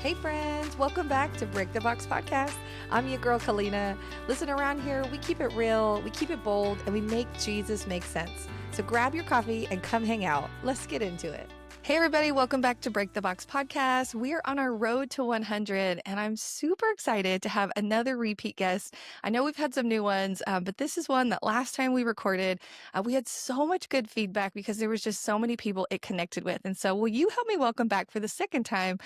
Hey friends, welcome back to Break the Box Podcast. I'm your girl Kalina. Listen, around here, we keep it real, we keep it bold, and we make Jesus make sense. So grab your coffee and come hang out. Let's get into it. Hey everybody, welcome back to Break the Box Podcast. We're on our road to 100, and I'm super excited to have another repeat guest. I know we've had some new ones, but this is one that last time we recorded, we had so much good feedback because there was just so many people it connected with. And so will you help me welcome back for the second time,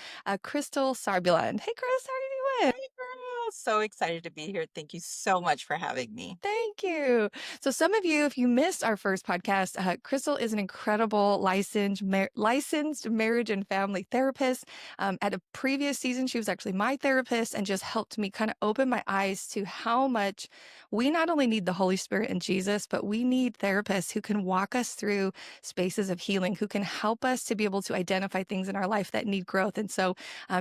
Crystal Sarbuland. Hey Chris, how are you doing? Hey girl, so excited to be here. Thank you so much for having me. Thank you. So, some of you, if you missed our first podcast, Crystal is an incredible licensed marriage and family therapist. At a previous season, she was actually my therapist and just helped me kind of open my eyes to how much we not only need the Holy Spirit and Jesus, but we need therapists who can walk us through spaces of healing, who can help us to be able to identify things in our life that need growth. And so,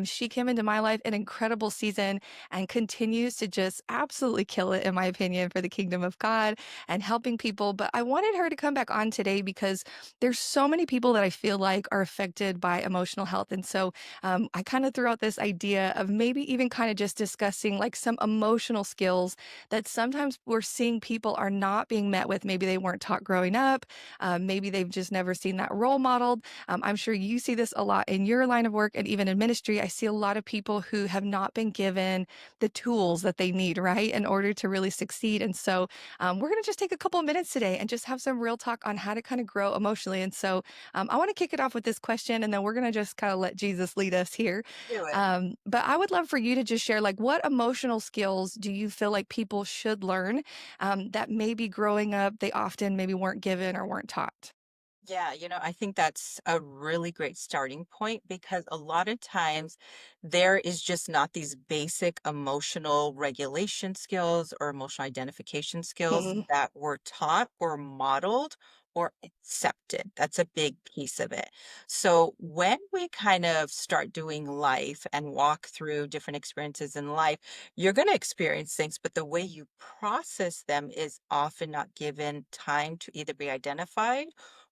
she came into my life an incredible season and continues to just absolutely kill it, in my opinion, for the kingdom of God and helping people. But I wanted her to come back on today because there's so many people that I feel like are affected by emotional health. And so I kind of threw out this idea of maybe even kind of just discussing like some emotional skills that sometimes we're seeing people are not being met with. Maybe they weren't taught growing up. Maybe they've just never seen that role modeled. I'm sure you see this a lot in your line of work and even in ministry. I see a lot of people who have not been given the tools that they need, right, in order to really succeed. And so we're going to just take a couple of minutes today and just have some real talk on how to kind of grow emotionally. And so I want to kick it off with this question, and then we're going to just kind of let Jesus lead us here. Do it. But I would love for you to just share, like, what emotional skills do you feel like people should learn that maybe growing up they often maybe weren't given or weren't taught? Yeah, I think that's a really great starting point because a lot of times there is just not these basic emotional regulation skills or emotional identification skills Mhm. that were taught or modeled or accepted. That's a big piece of it. So when we kind of start doing life and walk through different experiences in life, you're going to experience things, but the way you process them is often not given time to either be identified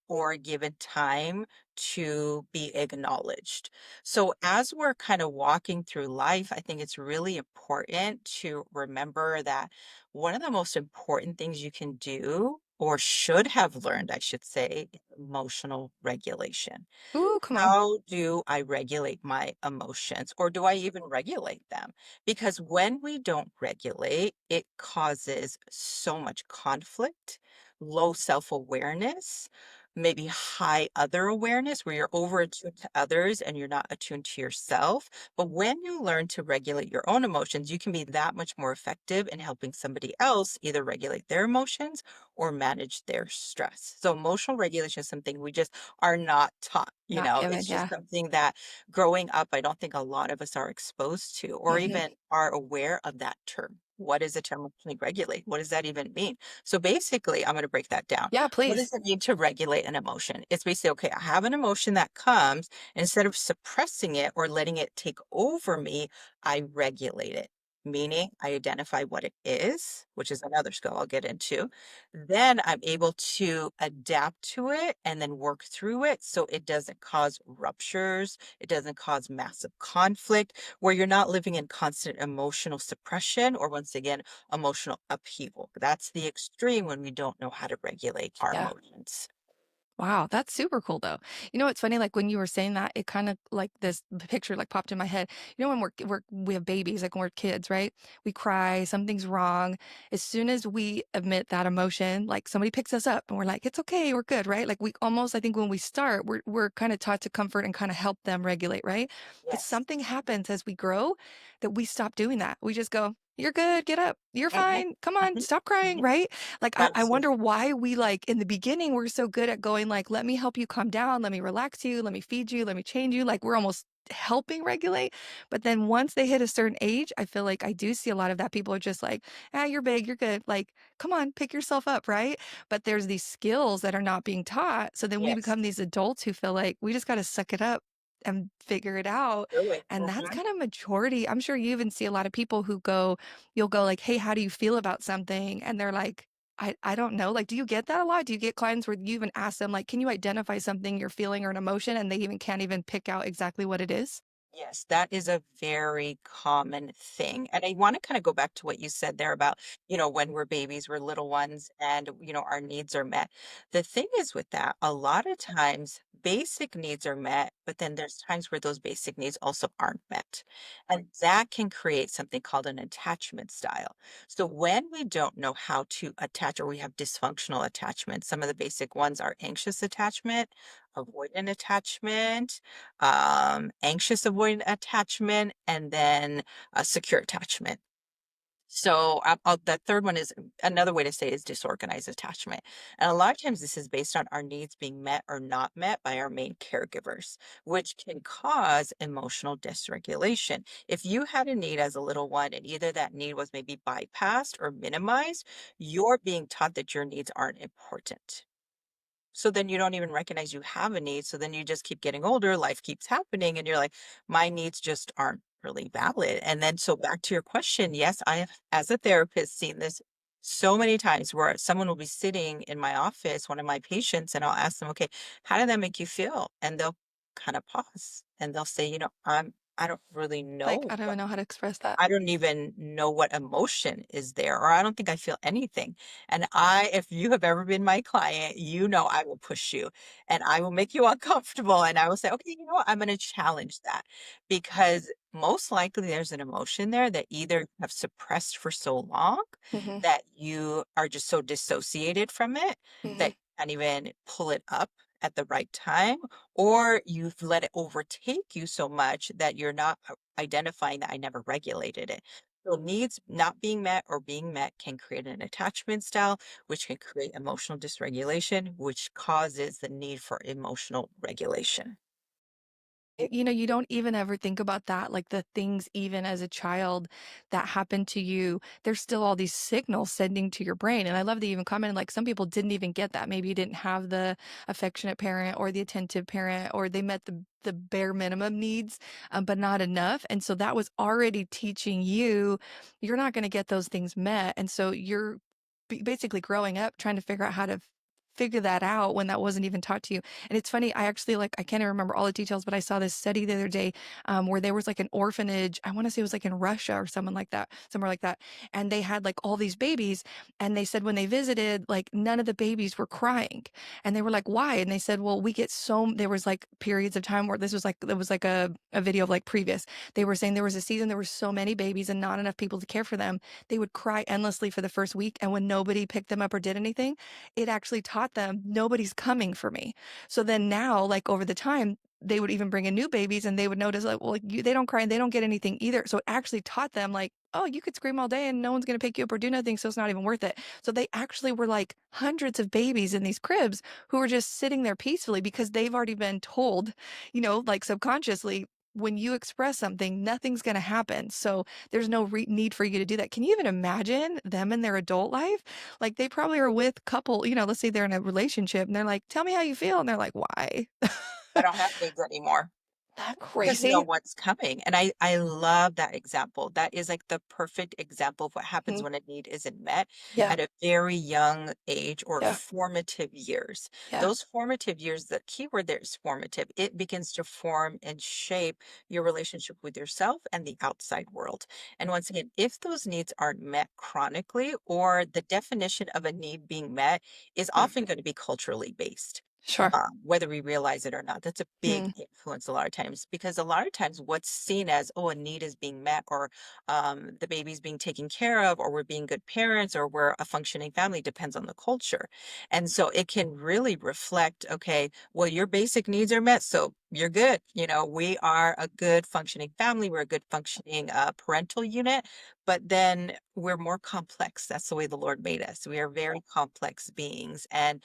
or given time to be acknowledged. So, as we're kind of walking through life, I think it's really important to remember that one of the most important things you can do, or should have learned, I should say, is emotional regulation. Ooh, come on. How do I regulate my emotions, or do I even regulate them? Because when we don't regulate, it causes so much conflict, low self awareness, maybe high other awareness where you're over attuned to others and you're not attuned to yourself. But when you learn to regulate your own emotions, you can be that much more effective in helping somebody else either regulate their emotions or manage their stress. So, emotional regulation is something we just are not taught. Not given, It's just yeah. something that growing up, I don't think a lot of us are exposed to or Hmm. even are aware of that term. What is it to emotionally regulate? What does that even mean? So basically, I'm going to break that down. Yeah, What please. does it mean to regulate an emotion? It's basically, okay, I have an emotion that comes. Instead of suppressing it or letting it take over me, I regulate it. Meaning, I identify what it is, which is another skill I'll get into. Then I'm able to adapt to it and then work through it so it doesn't cause ruptures, it doesn't cause massive conflict, where you're not living in constant emotional suppression or, once again, emotional upheaval. That's the extreme when we don't know how to regulate our Yeah. emotions. Wow, that's super cool though. You know, it's funny, like when you were saying that, it kind of like this picture like popped in my head. You know, when we have babies, like when we're kids, right? We cry, something's wrong. As soon as we admit that emotion, like somebody picks us up and we're like, it's okay, we're good, right? Like we almost, I think when we start, we're kind of taught to comfort and kind of help them regulate, right? But Yes. something happens as we grow that we stop doing that. We just go, you're good, get up, you're Mhm, fine, come on, mhm, stop crying, mhm. right? Like, I Absolutely. wonder why we like in the beginning, we're so good at going like, let me help you calm down. Let me relax you. Let me feed you. Let me change you. Like we're almost helping regulate. But then once they hit a certain age, I feel like I do see a lot of that. People are just like, ah, you're big, you're good. Like, come on, pick yourself up, right? But there's these skills that are not being taught. So then we Yes. become these adults who feel like we just got to suck it up and figure it out. Do it. And that's Mhm. kind of majority. I'm sure you even see a lot of people who go, you'll go like, hey, how do you feel about something? And they're like, I don't know. Like, do you get that a lot? Do you get clients where you even ask them, like, can you identify something you're feeling or an emotion, and they even can't even pick out exactly what it is? Yes, that is a very common thing. And I want to kind of go back to what you said there about, when we're babies, we're little ones, and, our needs are met. The thing is with that, a lot of times basic needs are met, but then there's times where those basic needs also aren't met. And that can create something called an attachment style. So when we don't know how to attach or we have dysfunctional attachment, some of the basic ones are anxious attachment, avoidant attachment, anxious avoidant attachment, and then a secure attachment. So the third one is another way to say is disorganized attachment. And a lot of times this is based on our needs being met or not met by our main caregivers, which can cause emotional dysregulation. If you had a need as a little one and either that need was maybe bypassed or minimized, you're being taught that your needs aren't important. So then you don't even recognize you have a need. So then you just keep getting older, life keeps happening, and you're like, my needs just aren't really valid. And then, so back to your question, yes, I have, as a therapist, seen this so many times where someone will be sitting in my office, one of my patients, and I'll ask them, okay, how did that make you feel? And they'll kind of pause and they'll say, I don't really Like, know I don't what even know how to express that. I don't even know what emotion is there, or I don't think I feel anything. And if you have ever been my client, I will push you and I will make you uncomfortable. And I will say, okay, you know what? I'm going to challenge that because most likely there's an emotion there that either you have suppressed for so long Mhm, that you are just so dissociated from it that mhm. you can't even pull it up at the right time, or you've let it overtake you so much that you're not identifying that I never regulated it. So needs not being met or being met can create an attachment style, which can create emotional dysregulation, which causes the need for emotional regulation. You don't even ever think about that, like the things even as a child that happened to you, there's still all these signals sending to your brain. And I love that you even commented, like some people didn't even get that. Maybe you didn't have the affectionate parent or the attentive parent, or they met the bare minimum needs, but not enough. And so that was already teaching you, you're not going to get those things met. And so you're basically growing up trying to figure out how to figure that out when that wasn't even taught to you. And it's funny, I actually like I can't even remember all the details, but I saw this study the other day where there was like an orphanage. I want to say it was like in Russia or someone like that, somewhere like that. And they had like all these babies, and they said when they visited, like none of the babies were crying, and they were like, "Why?" And they said, "Well, we get so." There was like periods of time where this was like it was like a video of like previous. They were saying there was a season there were so many babies and not enough people to care for them. They would cry endlessly for the first week, and when nobody picked them up or did anything, it actually taught them nobody's coming for me. So then now, like over the time, they would even bring in new babies and they would notice like, well, they don't cry and they don't get anything either. So it actually taught them like, oh, you could scream all day and no one's going to pick you up or do nothing. So it's not even worth it. So they actually were like hundreds of babies in these cribs who were just sitting there peacefully because they've already been told, like subconsciously, when you express something, nothing's going to happen. So there's no need for you to do that. Can you even imagine them in their adult life? Like they probably are with couple, let's say they're in a relationship and they're like, tell me how you feel. And they're like, why? I don't have needs anymore. That Because no crazy? one's coming, and I love that example. That is, like, the perfect example of what happens Mhm. when a need isn't met Yeah. at a very young age or Yeah. formative years. Yeah. Those formative years, the keyword there is formative. It begins to form and shape your relationship with yourself and the outside world. And once again, if those needs aren't met chronically, or the definition of a need being met is Mm. often gonna be culturally based, Sure. whether we realize it or not. That's a big Mm. influence a lot of times because a lot of times what's seen as, oh, a need is being met, or the baby's being taken care of, or we're being good parents, or we're a functioning family depends on the culture. And so it can really reflect, okay, well, your basic needs are met. So you're good. We are a good functioning family. We're a good functioning parental unit, but then we're more complex. That's the way the Lord made us. We are very complex beings. And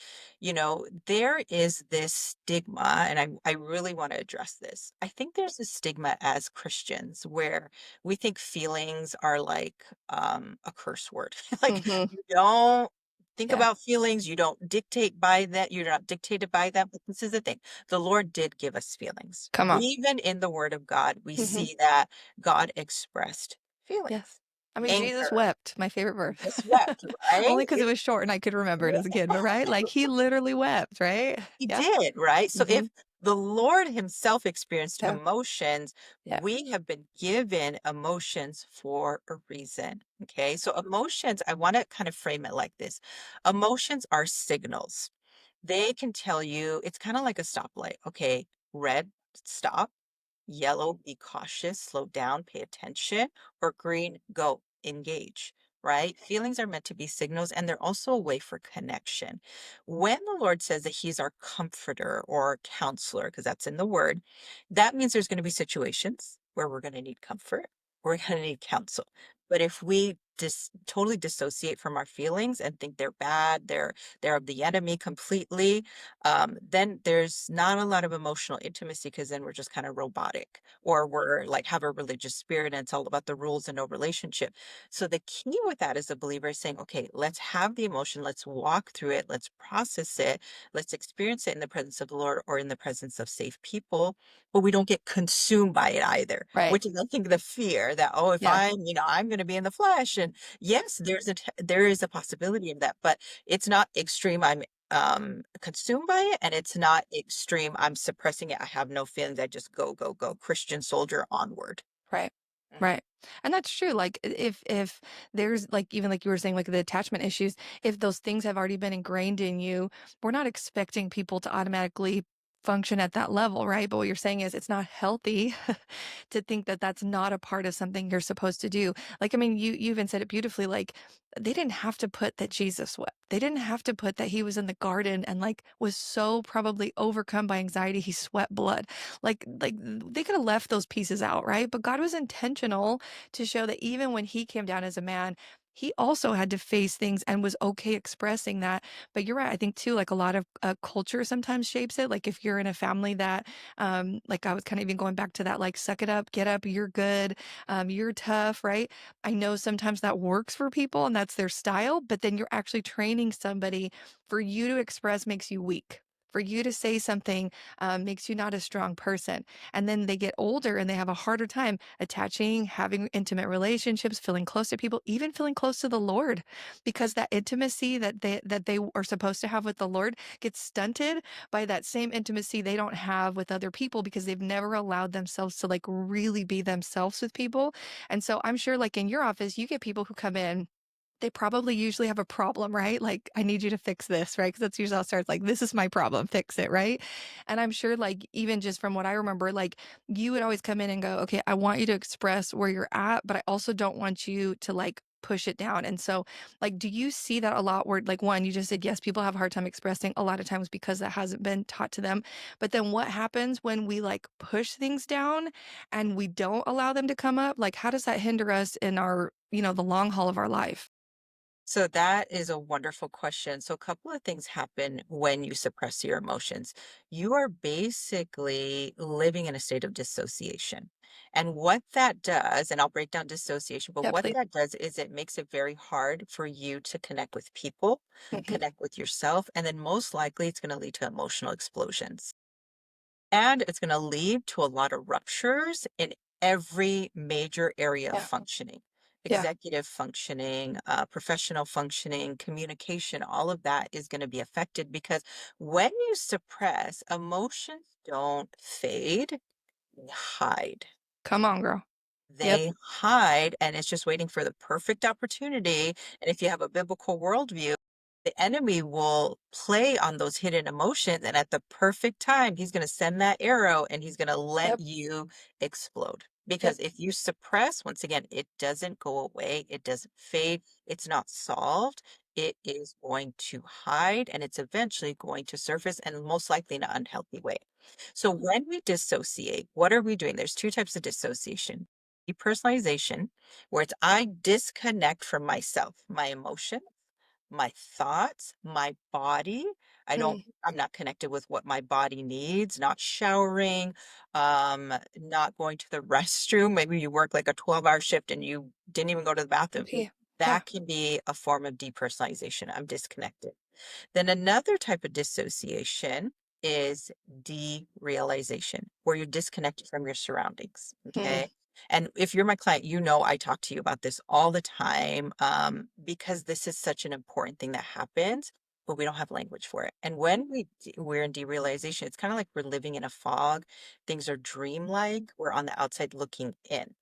there is this stigma, and I really want to address this. I think there's a stigma as Christians where we think feelings are like a curse word. Like, Hmm. you don't think Yeah. about feelings, you don't dictate by that, you're not dictated by them. But this is the thing, the Lord did give us feelings. Come on. Even in the Word of God, we Hmm. see that God expressed Yes. feelings, I mean, Jesus anger, wept, my favorite verse. just wept, right? Only because it was short and I could remember it as a kid, but right? Like he literally wept, right? He Yeah. did, right? So Hmm. The Lord himself experienced Yeah. emotions. Yeah. We have been given emotions for a reason. Okay. So emotions, I want to kind of frame it like this. Emotions are signals. They can tell you, it's kind of like a stoplight. Okay. Red, stop. Yellow, be cautious, slow down, pay attention, or green, go, engage, right? Feelings are meant to be signals and they're also a way for connection. When the Lord says that He's our comforter or counselor, because that's in the word, that means there's going to be situations where we're going to need comfort, we're going to need counsel. But if we totally dissociate from our feelings and think they're bad, they're of the enemy completely, then there's not a lot of emotional intimacy because then we're just kind of robotic or we're like have a religious spirit and it's all about the rules and no relationship. So the key with that as a believer is saying, okay, let's have the emotion, let's walk through it, let's process it, let's experience it in the presence of the Lord or in the presence of safe people, but we don't get consumed by it either, Right. which is I think the fear that, oh, if Yeah. I'm going to be in the flesh. And yes, there is a possibility of that, but it's not extreme. I'm consumed by it, and it's not extreme. I'm suppressing it. I have no feelings. I just go, go, go. Christian soldier onward. Right. Mhm. Right. And that's true. Like if there's like even like you were saying, like the attachment issues, if those things have already been ingrained in you, we're not expecting people to automatically function at that level, right? But what you're saying is it's not healthy to think that that's not a part of something you're supposed to do. Like, I mean, you even said it beautifully. Like, they didn't have to put that Jesus wept. They didn't have to put that he was in the garden and like was so probably overcome by anxiety he sweat blood. Like they could have left those pieces out, right? But God was intentional to show that even when he came down as a man, he also had to face things and was okay expressing that. But you're right. I think too, like a lot of culture sometimes shapes it. Like if you're in a family that, like I was kind of even going back to that, like suck it up, get up, you're good, you're tough, right? I know sometimes that works for people and that's their style, but then you're actually training somebody for you to express makes you weak. For you to say something makes you not a strong person. And then they get older and they have a harder time attaching, having intimate relationships, feeling close to people, even feeling close to the Lord, because that intimacy that they are supposed to have with the Lord gets stunted by that same intimacy they don't have with other people because they've never allowed themselves to like really be themselves with people. And so I'm sure like in your office, you get people who come in, they probably usually have a problem, right? Like, I need you to fix this, right? Because that's usually how it starts, like, this is my problem, fix it, right? And I'm sure, like, even just from what I remember, like, you would always come in and go, okay, I want you to express where you're at, but I also don't want you to like push it down. And so, like, do you see that a lot where, like, one, you just said, yes, people have a hard time expressing a lot of times because that hasn't been taught to them. But then what happens when we like push things down and we don't allow them to come up? Like, how does that hinder us in our, the long haul of our life? So that is a wonderful question. So a couple of things happen when you suppress your emotions. You are basically living in a state of dissociation. And what that does, and I'll break down dissociation, but Yeah, what please. that does is it makes it very hard for you to connect with people, Mhm. connect with yourself, and then most likely it's going to lead to emotional explosions. And it's gonna lead to a lot of ruptures in every major area of Yeah, functioning. yeah, Executive functioning, professional functioning, communication, all of that is gonna be affected because when you suppress, emotions don't fade, they hide. come on, girl. Yep, They hide, and it's just waiting for the perfect opportunity. And if you have a biblical worldview, the enemy will play on those hidden emotions. And at the perfect time, he's going to send that arrow and he's going to let yep, you explode. yep, Because if you suppress, once again, it doesn't go away, it doesn't fade, it's not solved. It is going to hide and it's eventually going to surface and most likely in an unhealthy way. So when we dissociate, what are we doing? There's two types of dissociation: depersonalization, where it's I disconnect from myself, my emotion, my thoughts, my body. mm, I'm not connected with what my body needs, not showering, not going to the restroom. Maybe you work like a 12-hour shift and you didn't even go to the bathroom. pee. Yeah, That can be a form of depersonalization. I'm disconnected. Then another type of dissociation is derealization, where you're disconnected from your surroundings. mm, Okay. And if you're my client, you know I talk to you about this all the time because this is such an important thing that happens. but we don't have language for it. And when we're in derealization, it's kind of like we're living in a fog. Things are dreamlike. We're on the outside looking in.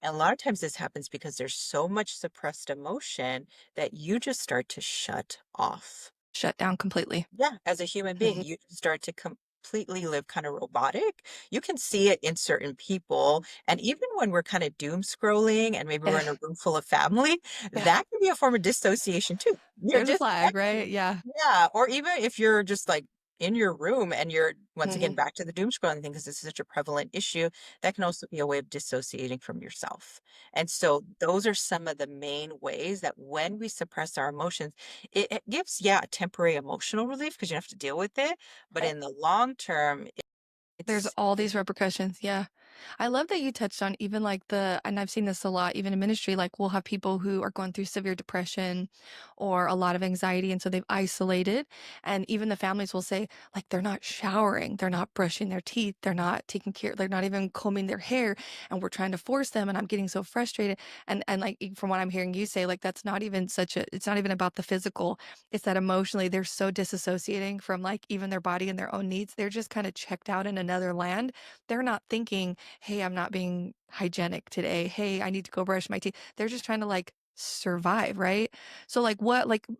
And a lot of times this happens because there's so much suppressed emotion that you just start to shut off. Shut down completely. Yeah, as a human being, Mhm. you start to completely live kind of robotic. You can see it in certain people. And even when we're kind of doom scrolling and maybe we're Yeah, in a room full of family, yeah. that can be a form of dissociation too. You're There's a flag, right? disconnecting. Yeah. Yeah. Or even if you're just like in your room and you're once again Mhm. back to the doom scrolling thing because this is such a prevalent issue, that can also be a way of dissociating from yourself. And so those are some of the main ways that when we suppress our emotions, it gives, yeah, temporary emotional relief because you don't have to deal with it, but Right. in the long term, There's it's all these repercussions, yeah. I love that you touched on even, like, and I've seen this a lot even in ministry, like, we'll have people who are going through severe depression or a lot of anxiety, and so they've isolated, and even the families will say, like, they're not showering, they're not brushing their teeth, they're not even combing their hair, and we're trying to force them, and I'm getting so frustrated, and, like, from what I'm hearing you say, like, that's not even it's not even about the physical, it's that emotionally they're so disassociating from, like, even their body and their own needs, they're just kinda checked out in another land. They're not thinking, "Hey, I'm not being hygienic today. Hey, I need to go brush my teeth." They're just trying to, like, survive, right? So, like,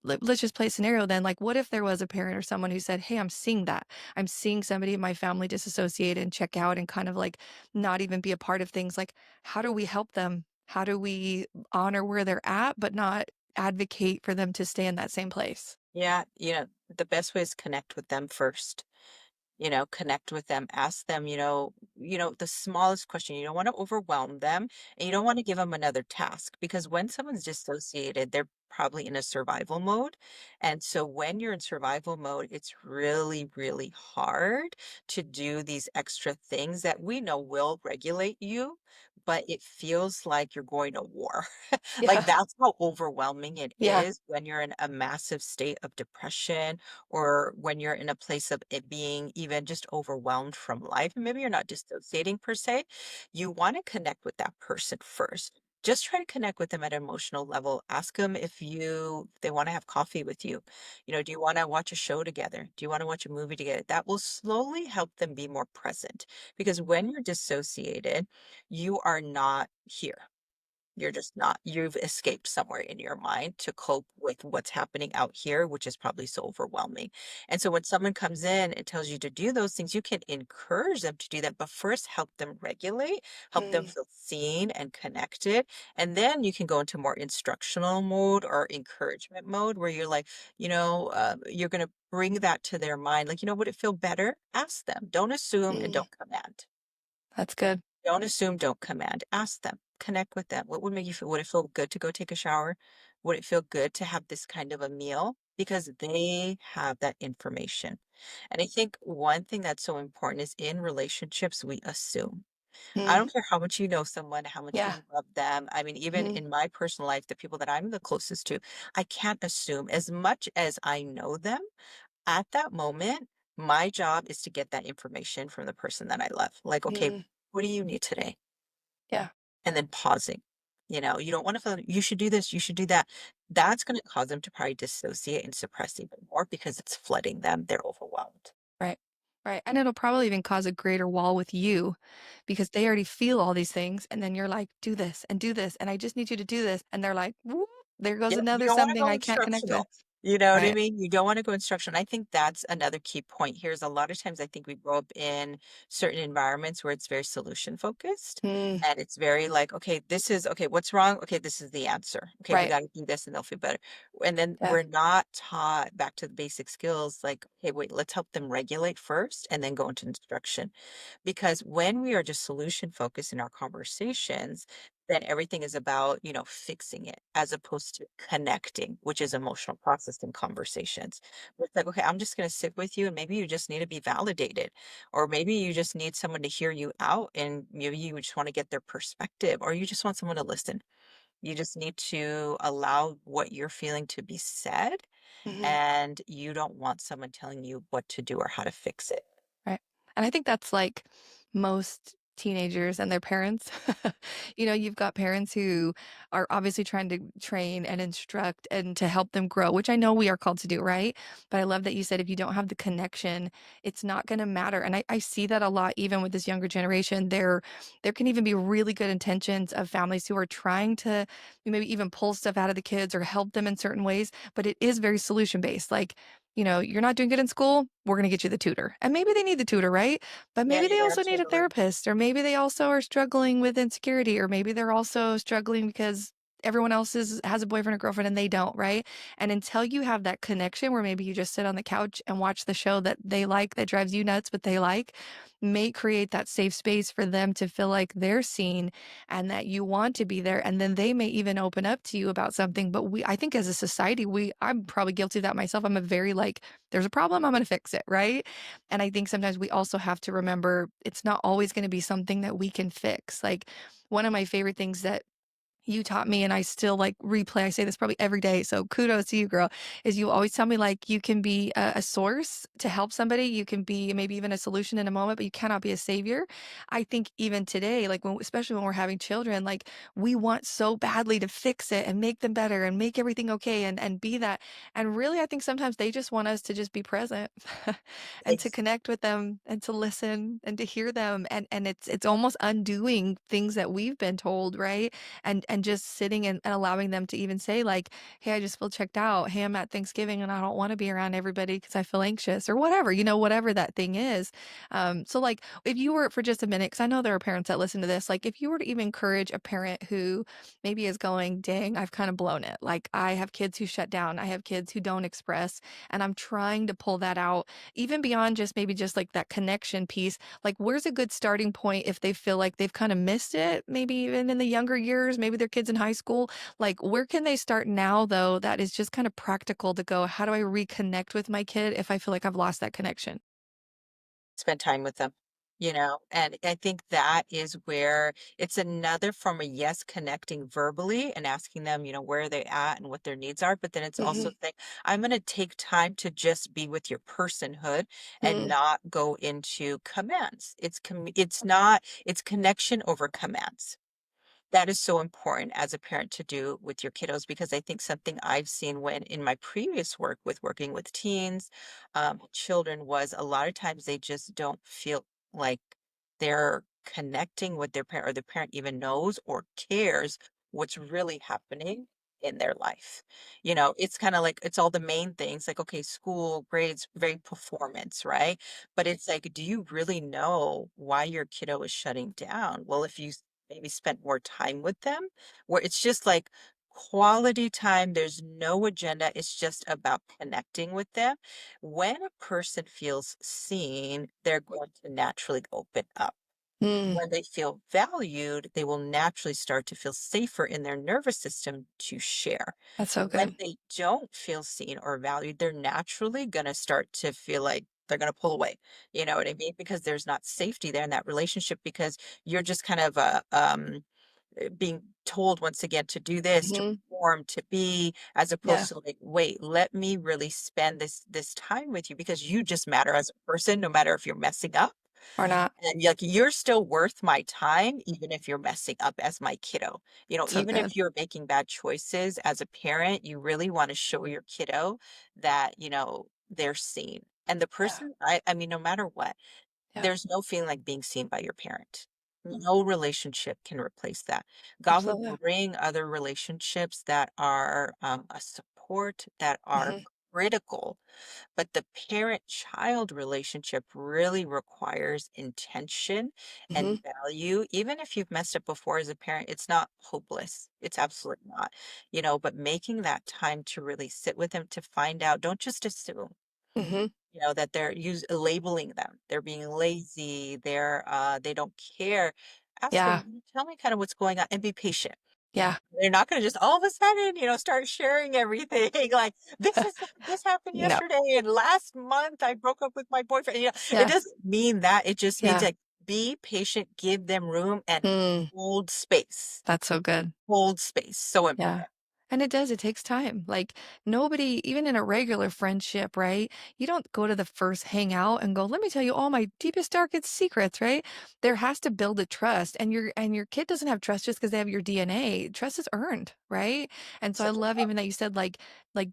let's just play a scenario then, like, what if there was a parent or someone who said, "Hey, I'm seeing that. I'm seeing somebody in my family disassociate and check out and kind of, like, not even be a part of things." Like, how do we help them? How do we honor where they're at, but not advocate for them to stay in that same place? yeah, the best way is connect with them first. Connect with them, ask them, the smallest question. You don't want to overwhelm them and you don't want to give them another task because when someone's dissociated, they're probably in a survival mode. And so when you're in survival mode, it's really, really hard to do these extra things that we know will regulate you, but it feels like you're going to war. Like Yeah. that's how overwhelming it Yeah. is when you're in a massive state of depression or when you're in a place of it being even just overwhelmed from life, and maybe you're not dissociating per se, you want to connect with that person first. Just try to connect with them at an emotional level. Ask them if they want to have coffee with you. Do you want to watch a show together? Do you want to watch a movie together? That will slowly help them be more present because when you're dissociated, you are not here. You're just not. You've escaped somewhere in your mind to cope with what's happening out here, which is probably so overwhelming. And so when someone comes in and tells you to do those things, you can encourage them to do that, but first help them regulate, help them Mm, feel seen and connected. And then you can go into more instructional mode or encouragement mode where you're like, you're going to bring that to their mind. Like, would it feel better? Ask them. Don't assume and mm. don't command. That's good. Don't assume, don't command. Ask them, connect with them. What would make you feel? Would it feel good to go take a shower? Would it feel good to have this kind of a meal? Because they have that information. And I think one thing that's so important is in relationships, we assume. I Mm, don't care how much you know someone, how much yeah. you love them. I mean, even Mhm, in my personal life, the people that I'm the closest to, I can't assume as much as I know them at that moment. My job is to get that information from the person that I love. Like, okay, mm, what do you need today? yeah, And then pausing. You don't want to feel you should do this, you should do that. That's going to cause them to probably dissociate and suppress even more because it's flooding them. They're overwhelmed. right, right, and it'll probably even cause a greater wall with you because they already feel all these things, and then you're like, do this, and I just need you to do this," and they're like, "Whoop, there goes Yep, you another don't wanna something go I can't connect with." instructional. You know what I Right. mean? You don't wanna go instructional. I think that's another key point here is a lot of times I think we grow up in certain environments where it's very solution focused, Mm, and it's very like, "Okay, okay, what's wrong? Okay, this is the answer. Okay, we right, gotta do this and they'll feel better." And then yeah, we're not taught back to the basic skills like, "Hey, wait, let's help them regulate first and then go into instruction." Because when we are just solution focused in our conversations, then everything is about, fixing it as opposed to connecting, which is emotional processing conversations. Where it's like, okay, I'm just going to sit with you and maybe you just need to be validated, or maybe you just need someone to hear you out and maybe you just want to get their perspective, or you just want someone to listen. You just need to allow what you're feeling to be said, mhm, and you don't want someone telling you what to do or how to fix it. right, and I think that's, like, most teenagers and their parents. You've got parents who are obviously trying to train and instruct and to help them grow, which I know we are called to do, right? But I love that you said if you don't have the connection, it's not going to matter. And I see that a lot even with this younger generation. There can even be really good intentions of families who are trying to maybe even pull stuff out of the kids or help them in certain ways, but it is very solution based. Like, you're not doing good in school, we're going to get you the tutor. And maybe they need the tutor, right? But Yeah, maybe they yeah, also need a absolutely. therapist, or maybe they also are struggling with insecurity, or maybe they're also struggling because everyone else has a boyfriend or girlfriend and they don't, right? And until you have that connection where maybe you just sit on the couch and watch the show that they like, that drives you nuts, but they like, may create that safe space for them to feel like they're seen and that you want to be there. And then they may even open up to you about something. But I think as a society, I'm probably guilty of that myself. I'm a very like, there's a problem, I'm going to fix it. Right. And I think sometimes we also have to remember it's not always going to be something that we can fix. Like one of my favorite things that you taught me and I still like replay. I say this probably every day. So kudos to you, girl. Is you always tell me like you can be a source to help somebody. You can be maybe even a solution in a moment, but you cannot be a savior. I think even today, like especially when we're having children, like we want so badly to fix it and make them better and make everything okay and be that. And really, I think sometimes they just want us to just be present and to connect with them and to listen and to hear them. And it's almost undoing things that we've been told, right? And just sitting and allowing them to even say like, "Hey, I just feel checked out. Hey, I'm at Thanksgiving and I don't want to be around everybody because I feel anxious," or whatever, whatever that thing is. So like if you were for just a minute, because I know there are parents that listen to this, like if you were to even encourage a parent who maybe is going, "Dang, I've kind of blown it. Like I have kids who shut down. I have kids who don't express, and I'm trying to pull that out, even beyond just maybe just like that connection piece. Like, where's a good starting point if they feel like they've kind of missed it, maybe even in the younger years, maybe their kids in high school? Like, where can they start now, though, that is just kind of practical to go, how do I reconnect with my kid if I feel like I've lost that connection? Spend time with them, and I think that is where it's another form of, yes, connecting verbally and asking them, where they're at and what their needs are, but then it's also Hmm. saying, I'm going to take time to just be with your personhood and Mm, not go into commands. It's not, it's connection over commands. That is so important as a parent to do with your kiddos, because I think something I've seen when in my previous work with working with teens, children, was a lot of times they just don't feel like they're connecting with their parent, or the parent even knows or cares what's really happening in their life. It's kind of like it's all the main things like, okay, school, grades, very performance, right? But it's like, do you really know why your kiddo is shutting down? Well, if you maybe spent more time with them, where it's just like quality time, there's no agenda, it's just about connecting with them. When a person feels seen, they're going to naturally open up. mm, When they feel valued, they will naturally start to feel safer in their nervous system to share. that's so When good. they don't feel seen or valued, they're naturally going to start to feel like they're going to pull away. You know what I mean? Because there's not safety there in that relationship, because you're just kind of being told once again to do this, to Hmm. perform, to be, as Yeah. opposed to like, wait, let me really spend this time with you, because you just matter as a person, no matter if you're messing up. Or not. And like, you're still worth my time, even if you're messing up as my kiddo. So Even good. if you're making bad choices as a parent, you really want to show your kiddo that, they're seen. And the Yeah. person, I mean, no matter what, Yeah. there's no feeling like being seen by your parent. No relationship can replace that. God will Absolutely. bring other relationships that are a support, that are Hmm. critical, but the parent-child relationship really requires intention and Hmm. value. Even if you've messed up before as a parent, it's not hopeless. It's absolutely not. But making that time to really sit with them to find out, don't just assume, Hmm. that they're labeling them. They're being lazy, they don't care. Ask them, Yeah. tell me kind of what's going on, and be patient. Yeah. They're not gonna just all of a sudden, start sharing everything like, this happened No. yesterday, and last month I broke up with my boyfriend. It Yeah. doesn't mean that. It just means Yeah. like, be patient, give them room, and Mm, hold space. that's so good. Hold space. So Yeah. important. And it does, it takes time. Like, nobody, even in a regular friendship, right? You don't go to the first hangout and go, "Let me tell you all my deepest, darkest secrets," right? There has to build a trust, and your kid doesn't have trust just because they have your DNA. Trust is earned, right? And so I Such a love even that you said,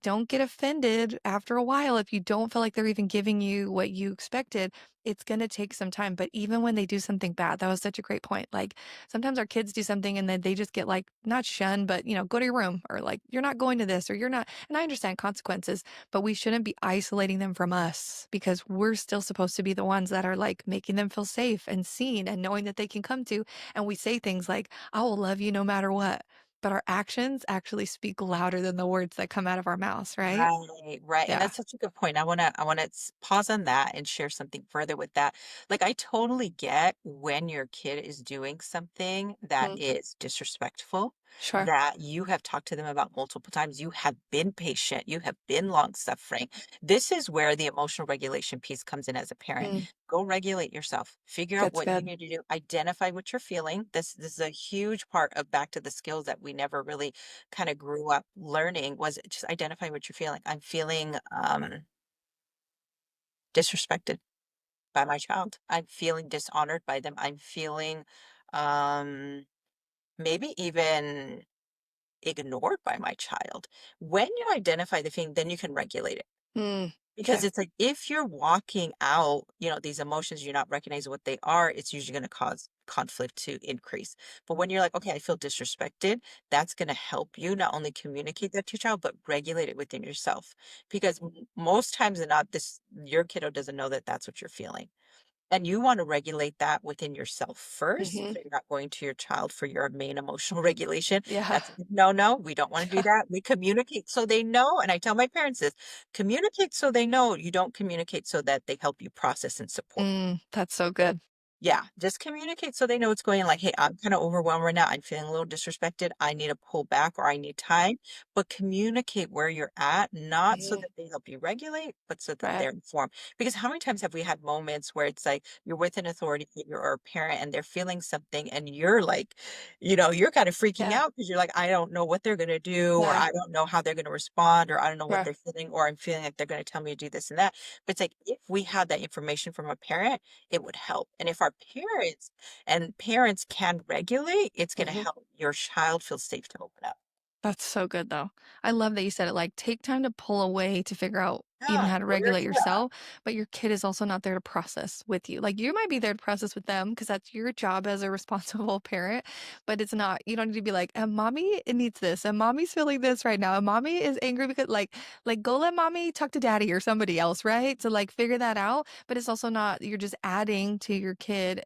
don't get offended after a while if you don't feel like they're even giving you what you expected. It's gonna take some time, but even when they do something bad, that was such a great point. Like, sometimes our kids do something and then they just get like not shunned, but go to your room or like you're not going to this or you're not. And I understand consequences, but we shouldn't be isolating them from us because we're still supposed to be the ones that are like making them feel safe and seen and knowing that they can come to. And we say things like, "I will love you no matter what." But our actions actually speak louder than the words that come out of our mouths, right? Right, right, and Yeah. that's such a good point. I wanna pause on that and share something further with that. Like, I totally get when your kid is doing something that Mhm. is disrespectful, Sure. that you have talked to them about multiple times. You have been patient, you have been long-suffering. This is where the emotional regulation piece comes in as a parent. Mm, Go regulate yourself. Figure out that's what you good. need to do. Identify what you're feeling. This is a huge part of back to the skills that we never really kind of grew up learning was just identify what you're feeling. I'm feeling disrespected by my child. I'm feeling dishonored by them. I'm feeling um, maybe even ignored by my child. When you identify the feeling, then you can regulate it. Mm, Because okay. it's like if you're walking out, these emotions, you're not recognizing what they are, it's usually going to cause conflict to increase. But when you're like, okay, I feel disrespected, that's going to help you not only communicate that to your child, but regulate it within yourself. Because most times than not, your kiddo doesn't know that that's what you're feeling. And you wanna regulate that within yourself first, Hmm. so you're not going to your child for your main emotional regulation. Yeah. That's a big no, we don't wanna do that. We communicate so they know, and I tell my parents this, communicate so they know, you don't communicate so that they help you process and support. That's so good. Yeah, just communicate so they know what's going on. Like, hey, I'm kind of overwhelmed right now. I'm feeling a little disrespected. I need to pull back or I need time. But communicate where you're at, not so Mhm. that they help you regulate, but so that Right. they're informed. Because how many times have we had moments where it's like you're with an authority figure or a parent and they're feeling something and you're like, you're kind of freaking Yeah. out because you're like, I don't know what they're going to do, or Yeah. I don't know how they're going to respond, or I don't know what Right. they're feeling, or I'm feeling like they're going to tell me to do this and that. But it's like if we had that information from a parent, it would help. And if our parents can regulate, it's gonna Mhm. help your child feel safe to open up. That's so good, though. I love that you said it, like, take time to pull away to figure out even Yeah, how to where regulate you at? yourself, but your kid is also not there to process with you. Like, you might be there to process with them because that's your job as a responsible parent, but it's not you don't need to be like, mommy it needs this, and mommy's feeling this right now, and mommy is angry because go let mommy talk to daddy or somebody else, right? To, like, figure that out, but it's also not you're just adding to your kid,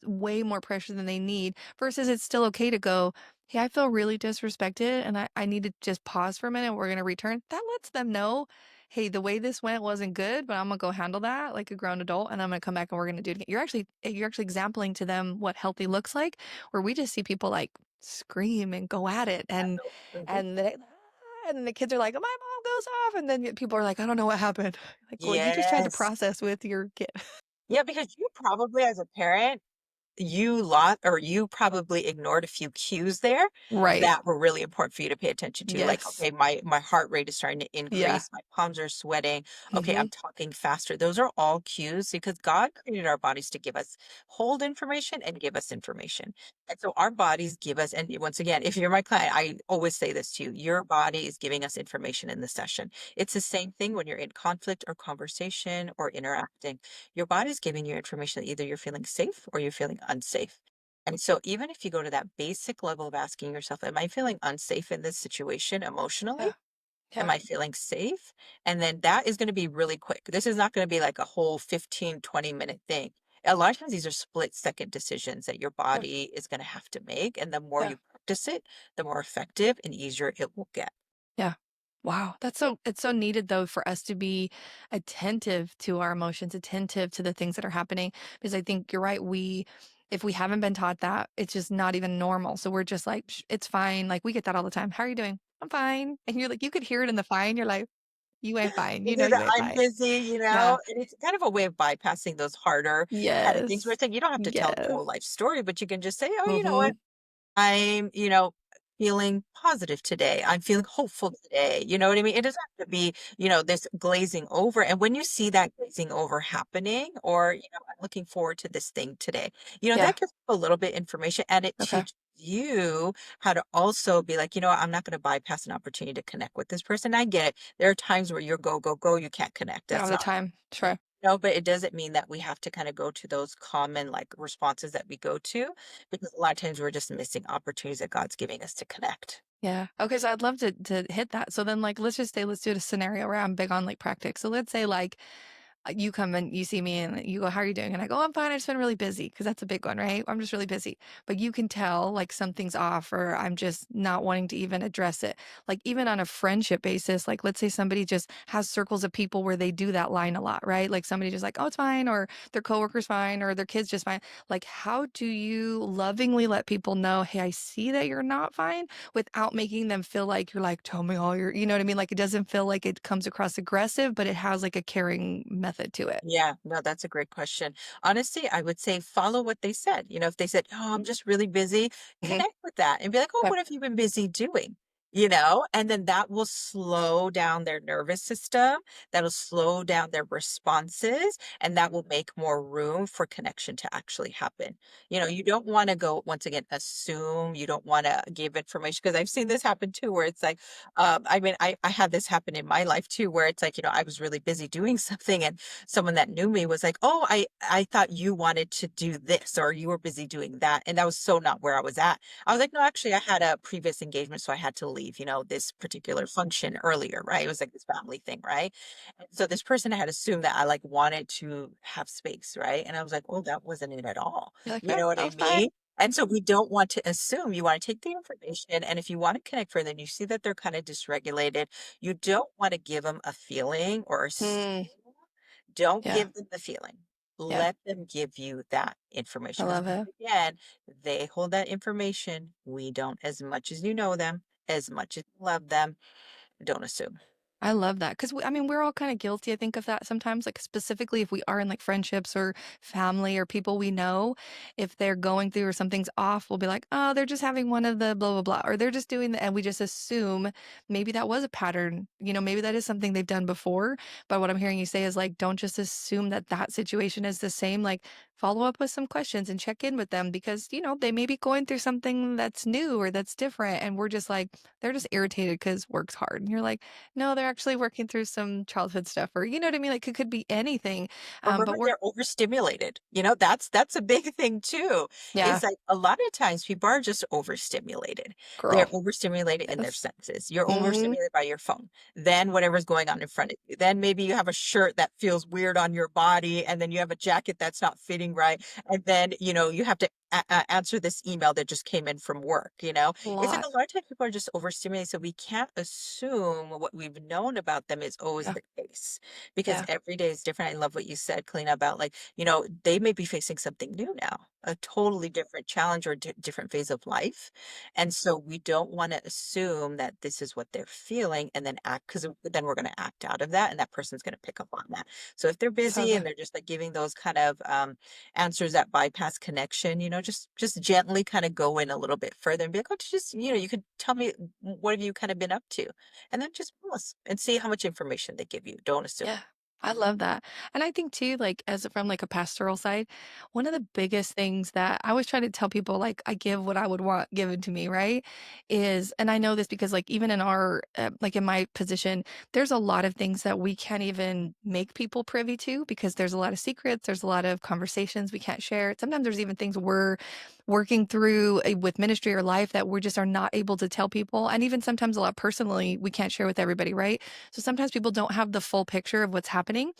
way more pressure than they need versus it's still okay to go, "Hey, I feel really disrespected and I need to just pause for a minute. We're gonna return." That lets them know, "Hey, the way this went wasn't good, but I'm gonna go handle that like a grown adult and I'm gonna come back and we're gonna do it again." You're actually exempling to them what healthy looks like, where we just see people like scream and go at it Mhm. and they and then the kids are like, "Oh, my mom goes off," and then people are like, "I don't know what happened." Like, well, you just tried to Yes. process with your kid. Yeah, because you probably as a parent you probably ignored a few cues there Right. that were really important for you to pay attention to. Like, Yes. okay, my heart rate is starting to Yeah. increase, my palms are sweating. Okay, I'm Mhm. talking faster. Those are all cues because God created our bodies to give us hold information and give us information. And so our bodies give us, and once again, if you're my client, I always say this to you, your body is giving us information in the session. It's the same thing when you're in conflict or conversation or interacting. Your body's giving you information that either you're feeling safe or you're feeling unsafe. And so, even if you go to that basic level of asking yourself, am I feeling unsafe in this situation emotionally? Yeah. Am Yeah. I feeling safe? And then that is going to be really quick. This is not going to be like a whole 15, 20-minute thing. A lot of times, these are split second decisions that your Yeah. body is going to have to make. And the more Yeah. you practice it, the more effective and easier it will get. Yeah. Wow, it's so needed though for us to be attentive to our emotions, attentive to the things that are happening because I think you're right, if we haven't been taught that, it's just not even normal. So we're just like, It's fine." Like we get that all the time. "How are you doing?" "I'm fine." And you're like you could hear it in the fine. You're like, "You ain't fine. It's You either ain't I'm fine." busy, Yeah. and it's kind of a way of bypassing those harder kind of things where Yes. it's like you don't have to tell the Yes. whole life story, but you can just say, "Oh, you know what? Mhm. I'm, feeling positive today. I'm feeling hopeful today. You know what I mean? It doesn't have to be, this glazing over. And when you see that glazing over happening, or, I'm looking forward to this thing today, Yeah. that gives a little bit information, and it Okay. teaches you how to also be like, what, I'm not going to bypass an opportunity to connect with this person. I get it. There are times where you're go, go, go, you can't connect. I don't That's have the not time. Sure. no, but it doesn't mean that we have to kind of go to those common like responses that we go to, because a lot of times we're just missing opportunities that God's giving us to connect. Yeah. Okay, so I'd love to hit that. So then, like, let's just say, let's do a scenario where I'm big on like practice. So let's say like you come and you see me and you go, "How are you doing?" And I go, "I'm fine. I've just been really busy," because that's a big one, right? I'm just really busy. But you can tell like something's off, or I'm just not wanting to even address it. Like even on a friendship basis, like let's say somebody just has circles of people where they do that line a lot, right? Like somebody just like, "Oh, it's fine," or their coworker's fine, or their kid's just fine. Like, how do you lovingly let people know, "Hey, I see that you're not fine," without making them feel like you're like, "Tell me all your," you know what I mean? Like it doesn't feel like it comes across aggressive, but it has like a caring method to it. Yeah, no, that's a great question. Honestly, I would say follow what they said. If they said, "Oh, I'm just really busy," Mhm. connect with that and be like, "Oh, Yep. what have you been busy doing?" And then that will slow down their nervous system. That'll slow down their responses, and that will make more room for connection to actually happen. You don't want to go, once again, assume, you don't want to give information, because I've seen this happen too, where it's like, I mean, I had this happen in my life too, where it's like, I was really busy doing something, and someone that knew me was like, "Oh, I thought you wanted to do this, or you were busy doing that." And that was so not where I was at. I was like, "No, actually, I had a previous engagement, so I had to leave, this particular function earlier, right?" It was like this family thing, right? And so this person had assumed that I like wanted to have space, right? And I was like, "Oh, that wasn't it at all." You're like, You "Oh, know what that I was fine." mean? And so we don't want to assume. You want to take the information. And if you want to connect further and you see that they're kind of dysregulated, you don't want to give them a feeling or Mm, don't yeah, give them the feeling. yeah. Let them give you that I information, because love it. again, they hold that information. We don't. As much as you know them, as much as you love them, don't assume. I love that because I mean, we're all kind of guilty, I think, of that sometimes. Like, specifically if we are in like friendships or family or people we know, if they're going through or something's off, we'll be like, "Oh, they're just having one of the blah, blah, blah," or they're just doing the, and we just assume maybe that was a pattern. Maybe that is something they've done before. But what I'm hearing you say is like, don't just assume that that situation is the same. Like, follow up with some questions and check in with them because, they may be going through something that's new or that's different. And we're just like, they're just irritated because work's hard. And you're like, no, they're actually working through some childhood stuff or you know what I mean? Like, it could be anything, Or but maybe we're they're overstimulated. That's a big thing too. yeah, Is like a lot of times people are just overstimulated. They're girl. overstimulated in their Yes. senses. You're Mhm. overstimulated by your phone. Then whatever's going on in front of you. Then maybe you have a shirt that feels weird on your body, and then you have a jacket that's not fitting right. And then, you have to answer this email that just came in from work. A It's like lot. a lot of times people are just overstimulated. So we can't assume what we've known about them is always Yeah. the case, because Yeah. every day is different. I love what you said, Kalina, about like, they may be facing something new now, a totally different challenge or different phase of life. And so we don't want to assume that this is what they're feeling and then act, because then we're going to act out of that, and that person's going to pick up on that. So if they're busy Totally. and they're just like giving those kind of answers that bypass connection, just gently kind of go in a little bit further and be like, "Oh, just, you could tell me, what have you kind of been up to?" And then just pause and see how much information they give you. Don't assume. Yeah, I love that. And I think too, like as from like a pastoral side, one of the biggest things that I always try to tell people, like I give what I would want given to me, right? Is, and I know this because like even in our, like in my position, there's a lot of things that we can't even make people privy to because there's a lot of secrets, there's a lot of conversations we can't share. Sometimes there's even things we're working through with ministry or life that we just are not able to tell people. And even sometimes a lot personally, we can't share with everybody, right? So sometimes people don't have the full picture of what's happening.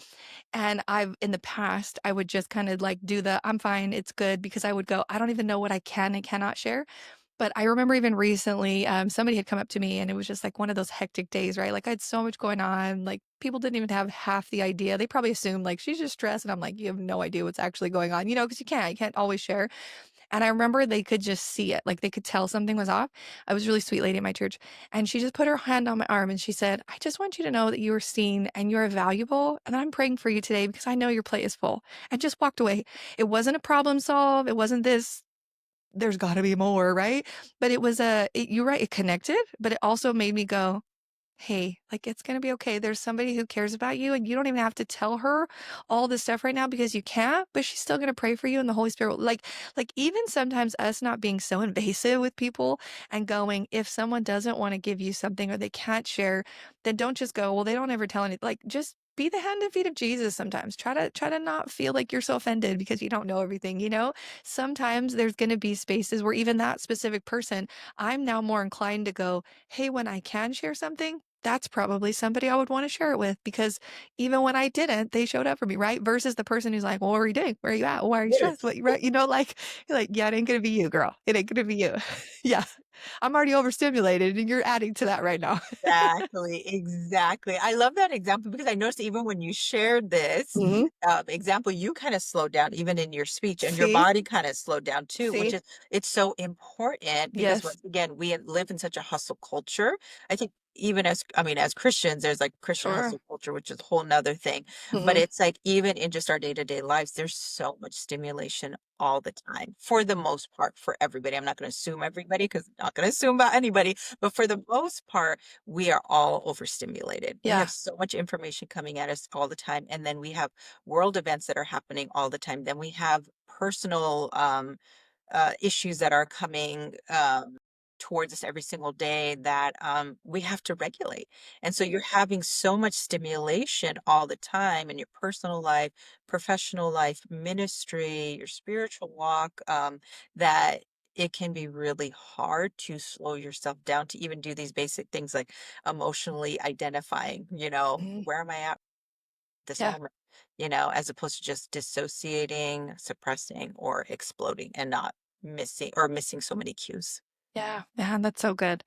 And I've in the past, I would just kind of like do the I'm fine, it's good because I would go, I don't even know what I can and cannot share. But I remember even recently, somebody had come up to me and it was just like one of those hectic days, right? Like I had so much going on. Like people didn't even have half the idea. They probably assumed like she's just stressed. And I'm like, you have no idea what's actually going on, because you can't always share. And I remember they could just see it, like, they could tell something was off. I was a really sweet lady at my church, and she just put her hand on my arm and she said, "I just want you to know that you are seen and you are valuable, and I'm praying for you today because I know your plate is full," and just walked away. It wasn't a problem solve, it wasn't this, there's gotta be more, right? But it was you're right, it connected, but it also made me go, "Hey, like, it's gonna be okay. There's somebody who cares about you, and you don't even have to tell her all this stuff right now because you can't, but she's still gonna pray for you, and the Holy Spirit will" like, even sometimes us not being so invasive with people and going, if someone doesn't wanna give you something or they can't share, then don't just go, "Well, they don't ever tell any" like, just be the hand and feet of Jesus sometimes. Try to not feel like you're so offended because you don't know everything, you know? Sometimes there's gonna be spaces where even that specific person, I'm now more inclined to go, "Hey, when I can share something, that's probably somebody I would wanna share it with because even when I didn't, they showed up for me, right? Versus the person who's like, "Well, what are you doing? Where are you at? Why are you stressed? What" right? You know, like you're like, "Yeah, it ain't gonna be you, girl. It ain't gonna be you." Yeah. I'm already overstimulated, and you're adding to that right now. Exactly, exactly. I love that example because I noticed even when you shared this Mhm. example, you kind of slowed down even in your speech, and your See? body kind of slowed down too, which See? is it's so important because Yes. once again, we live in such a hustle culture. I think even as I mean, as Christians, there's like Christian Sure. hustle culture, which is a whole nother thing. But Mhm. it's like even in just our day-to-day lives, there's so much stimulation all the time for the most part for everybody. I'm not going to assume everybody because I'm not going to assume about anybody, but for the most part we are all overstimulated. We have Yeah. so much information coming at us all the time. And then we have world events that are happening all the time. Then we have personal issues that are coming towards us every single day that we have to regulate. And so you're having so much stimulation all the time in your personal life, professional life, ministry, your spiritual walk, that it can be really hard to slow yourself down to even do these basic things like emotionally identifying, Mhm. where am I at this Yeah. moment, as opposed to just dissociating, suppressing, or exploding and not missing so many cues. Yeah. Yeah, that's so good.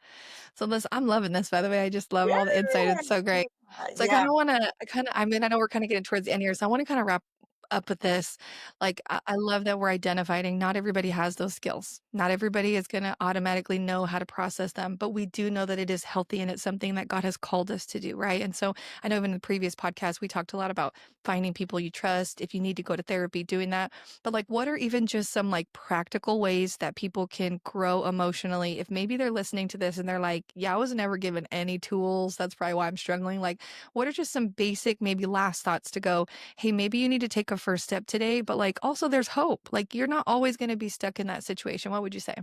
So this I'm loving this, by the way. I just love all the insight. Yeah. It's so great. So Yeah. I mean, I know we're kinda getting towards the end here, so I wanna kinda wrap up with this. Like, I love that we're identifying not everybody has those skills. Not everybody is gonna automatically know how to process them, but we do know that it is healthy and it's something that God has called us to do, right? And so I know in the previous podcast, we talked a lot about finding people you trust, if you need to go to therapy, doing that. But like, what are even just some like practical ways that people can grow emotionally if maybe they're listening to this and they're like, yeah, I was never given any tools. That's probably why I'm struggling. Like, what are just some basic, maybe last thoughts to go, hey, maybe you need to take a first step today, but like also there's hope. Like, you're not always going to be stuck in that situation. What would you say?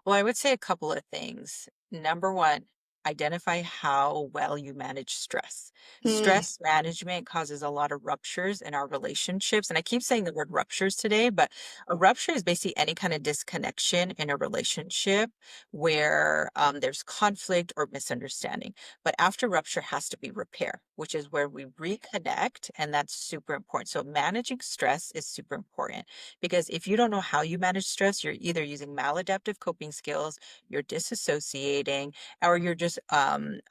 Well, I would say a couple of things. Number one, identify how well you manage stress. Mm, Stress management causes a lot of ruptures in our relationships. And I keep saying the word ruptures today, but a rupture is basically any kind of disconnection in a relationship where there's conflict or misunderstanding. But after rupture has to be repair, which is where we reconnect. And that's super important. So managing stress is super important. Because if you don't know how you manage stress, you're either using maladaptive coping skills, you're disassociating, or you're just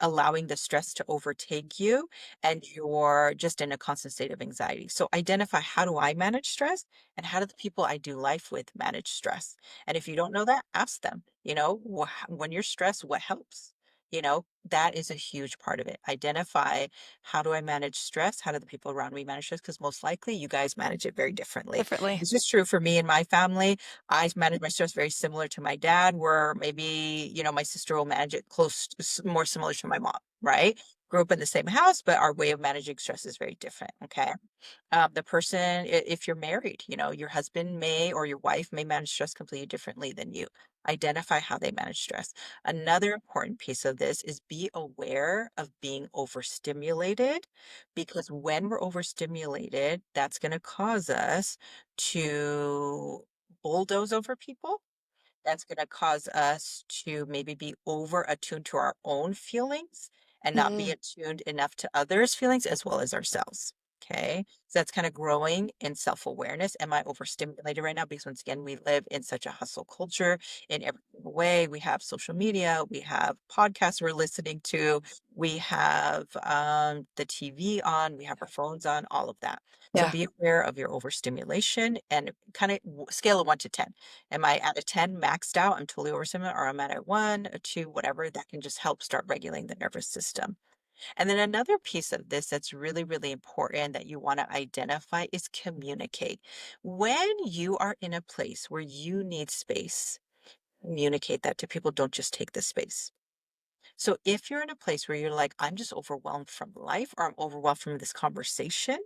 allowing the stress to overtake you and you're just in a constant state of anxiety. So identify how do I manage stress and how do the people I do life with manage stress? And if you don't know that, ask them, when you're stressed, what helps? That is a huge part of it. Identify how do I manage stress? How do the people around me manage stress? Because most likely you guys manage it very differently. differently. This is true for me and my family. I manage my stress very similar to my dad, where maybe, my sister will manage it more similar to my mom, right? Grew up in the same house, but our way of managing stress is very different. Okay. The person, if you're married, your husband may or your wife may manage stress completely differently than you. Identify how they manage stress. Another important piece of this is be aware of being overstimulated because when we're overstimulated, that's going to cause us to bulldoze over people. That's going to cause us to maybe be over attuned to our own feelings and not be Mm, attuned enough to others' feelings as well as ourselves. Okay. So that's kind of growing in self awareness. Am I overstimulated right now? Because once again, we live in such a hustle culture in every single way. We have social media, we have podcasts we're listening to, we have the TV on, we have our phones on, all of that. So yeah, be aware of your overstimulation and kind of scale of 1 to 10. Am I at a 10 maxed out? I'm totally overstimulated, or I'm at a 1, a 2, whatever. That can just help start regulating the nervous system. And then another piece of this that's really, really important that you want to identify is communicate. When you are in a place where you need space, communicate that to people. Don't just take the space. So if you're in a place where you're like, I'm just overwhelmed from life or I'm overwhelmed from this conversation,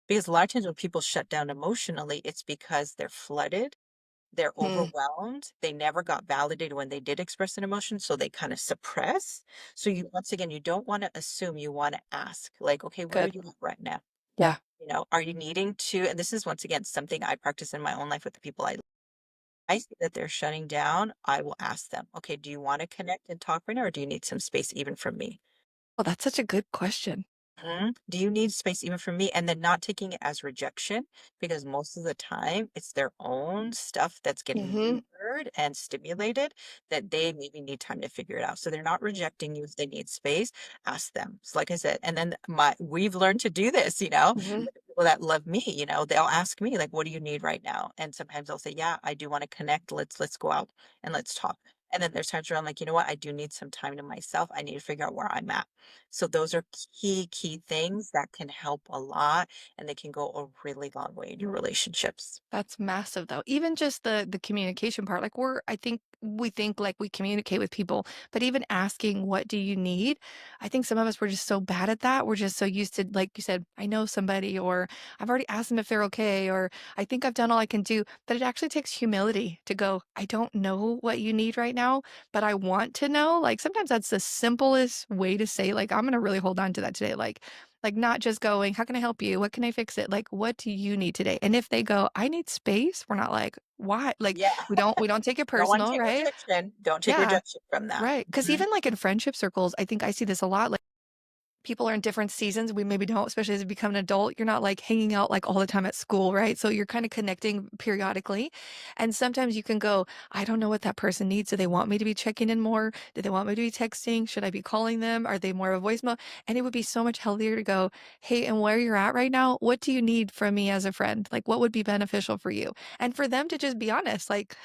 because a lot of times when people shut down emotionally, it's because they're flooded, they're Hmm, overwhelmed, they never got validated when they did express an emotion, so they kind of suppress. So you, once again, you don't want to assume, you want to ask, like, okay, where are good. you at right now? Yeah. Are you needing to, and this is once again something I practice in my own life with the people I see that they're shutting down, I will ask them, okay, do you want to connect and talk right now, or do you need some space even from me? Well, that's such a good question. Mhm. Do you need space even from me? And then not taking it as rejection, because most of the time it's their own stuff that's getting Hmm. mirrored and stimulated that they maybe need time to figure it out. So they're not rejecting you if they need space. Ask them. So like I said, and then we've learned to do this, Hmm. with the people that love me, they'll ask me, like, what do you need right now? And sometimes I'll say, yeah, I do want to connect. Let's go out and let's talk. And then there's times where I'm like, you know what? I do need some time to myself. I need to figure out where I'm at. So those are key things that can help a lot, and they can go a really long way in your relationships. That's massive though. Even just the communication part, like I think we think like we communicate with people, but even asking what do you need? I think some of us were just so bad at that. We're just so used to, like you said, I know somebody, or I've already asked them if they're okay, or I think I've done all I can do. But it actually takes humility to go, I don't know what you need right now, but I want to know. Like sometimes that's the simplest way to say, like, I'm gonna really hold on to that today. Like, not just going, "How can I help you? What can I fix it?" Like, "What do you need today?" And if they go, "I need space," we're not like, "Why?" Like, Yeah. we don't take it Don't want to personal, take right? rejection. Don't take Yeah, rejection from that. right. Because Mhm. even, like, in friendship circles, I think I see this a lot, like people are in different seasons. We maybe don't, especially as you become an adult. You're not like hanging out like all the time at school, right? So you're kind of connecting periodically. And sometimes you can go, I don't know what that person needs. Do they want me to be checking in more? Do they want me to be texting? Should I be calling them? Are they more of a voicemail? And it would be so much healthier to go, hey, and where you're at right now, what do you need from me as a friend? Like, what would be beneficial for you? And for them to just be honest, like,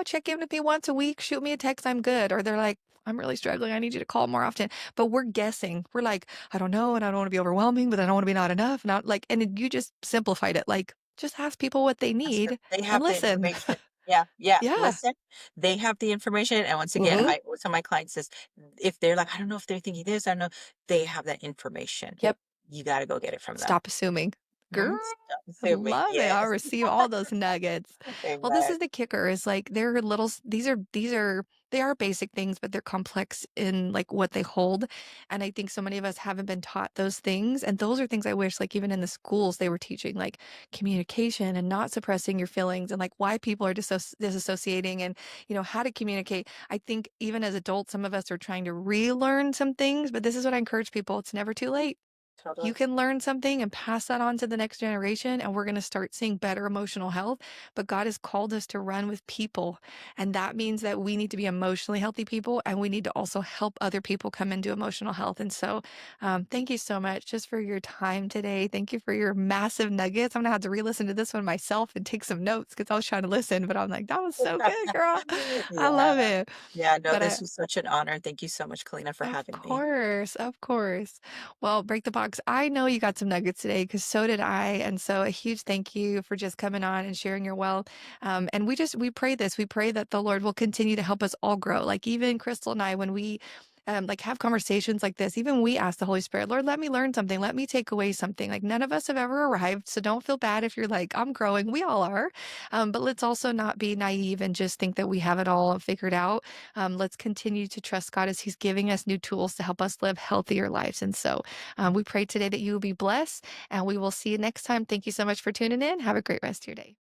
check in with me once a week, shoot me a text, I'm good. Or they're like, I'm really struggling. I need you to call more often. But we're guessing. We're like, I don't know, and I don't want to be overwhelming, but I don't want to be not enough. Not like, and then you just simplified it. Like, just ask people what they Ask them. need They and have the listen. information. Yeah, yeah. Yeah. Listen, they have the information. And once again, Hmm. I some of my clients says, if they're like, I don't know if they're thinking this, I don't know, they have that information. Yep. You got to go get it from them. Stop assuming. Girl, Mhm. Stop I assuming. love it. I'll Yes. receive all those nuggets. Well, this Amen. is the kicker is like there are these are they are basic things, but they're complex in like what they hold. And I think so many of us haven't been taught those things. And those are things I wish like even in the schools they were teaching like communication and not suppressing your feelings and like why people are disassociating and how to communicate. I think even as adults, some of us are trying to relearn some things, but this is what I encourage people. It's never too late. You Totally. can learn something and pass that on to the next generation, and we're going to start seeing better emotional health. But God has called us to run with people. And that means that we need to be emotionally healthy people, and we need to also help other people come into emotional health. And so, thank you so much just for your time today. Thank you for your massive nuggets. I'm going to have to re listen to this one myself and take some notes because I was trying to listen, but I'm like, that was so good, girl. I Yeah. love it. Yeah, no, But this was such an honor. Thank you so much, Kalina, for of having me. course, of course. Well, break the box. I know you got some nuggets today because so did I. And so a huge thank you for just coming on and sharing your wealth. And we pray this. We pray that the Lord will continue to help us all grow. Like even Crystal and I, when we like have conversations like this, even we ask the Holy Spirit, Lord, let me learn something. Let me take away something. Like none of us have ever arrived. So don't feel bad if you're like, I'm growing. We all are. But let's also not be naive and just think that we have it all figured out. Let's continue to trust God as He's giving us new tools to help us live healthier lives. And so we pray today that you will be blessed, and we will see you next time. Thank you so much for tuning in. Have a great rest of your day.